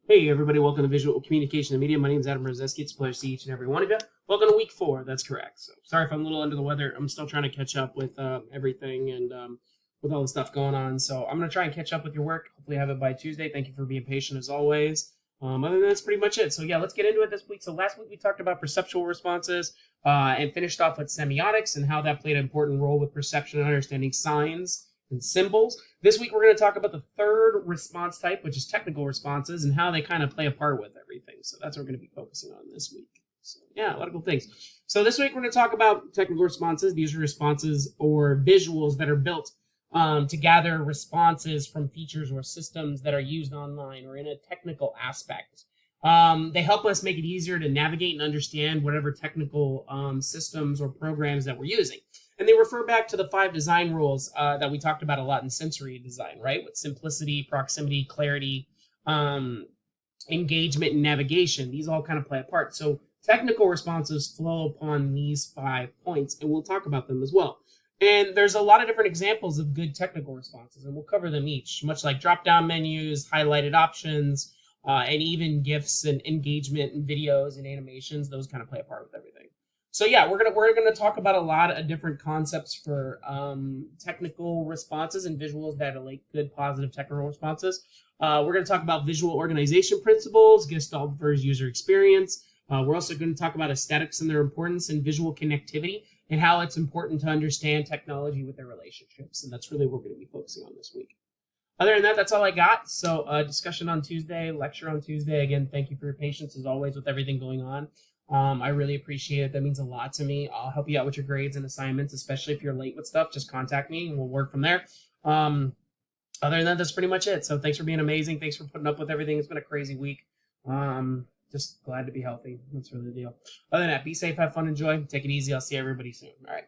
Hey everybody, welcome to Visual Communication and Media. My name is Adam Rozeski. It's a pleasure to see each and every one of you. Welcome to week 4. That's correct. So sorry if I'm a little under the weather. I'm still trying to catch up with everything and with all the stuff going on. So I'm going to try and catch up with your work. Hopefully have it by Tuesday. Thank you for being patient as always. Other than that, that's pretty much it. So yeah, let's get into it this week. So last week we talked about perceptual responses and finished off with semiotics and how that played an important role with perception and understanding signs and symbols. This week, we're going to talk about the third response type, which is technical responses, and how they kind of play a part with everything. So that's what we're going to be focusing on this week. So yeah, a lot of cool things. So this week, we're going to talk about technical responses. These are responses or visuals that are built to gather responses from features or systems that are used online or in a technical aspect. They help us make it easier to navigate and understand whatever technical systems or programs that we're using. And they refer back to the 5 design rules that we talked about a lot in sensory design, right? With simplicity, proximity, clarity, engagement, and navigation. These all kind of play a part. So technical responses flow upon these 5 points, and we'll talk about them as well. And there's a lot of different examples of good technical responses, and we'll cover them each, much like drop-down menus, highlighted options, and even GIFs and engagement and videos and animations. Those kind of play a part with everything. So yeah, we're gonna talk about a lot of different concepts for technical responses and visuals that are like good positive technical responses. We're gonna talk about visual organization principles, Gestalt versus user experience. We're also going to talk about aesthetics and their importance and visual connectivity and how it's important to understand technology with their relationships. And that's really what we're going to be focusing on this week. Other than that, that's all I got. So discussion on Tuesday, lecture on Tuesday. Again, thank you for your patience as always with everything going on. I really appreciate it. That means a lot to me. I'll help you out with your grades and assignments, especially if you're late with stuff. Just contact me and we'll work from there. Other than that, that's pretty much it. So thanks for being amazing. Thanks for putting up with everything. It's been a crazy week. Just glad to be healthy. That's really the deal. Other than that, be safe, have fun, enjoy. Take it easy. I'll see everybody soon. All right.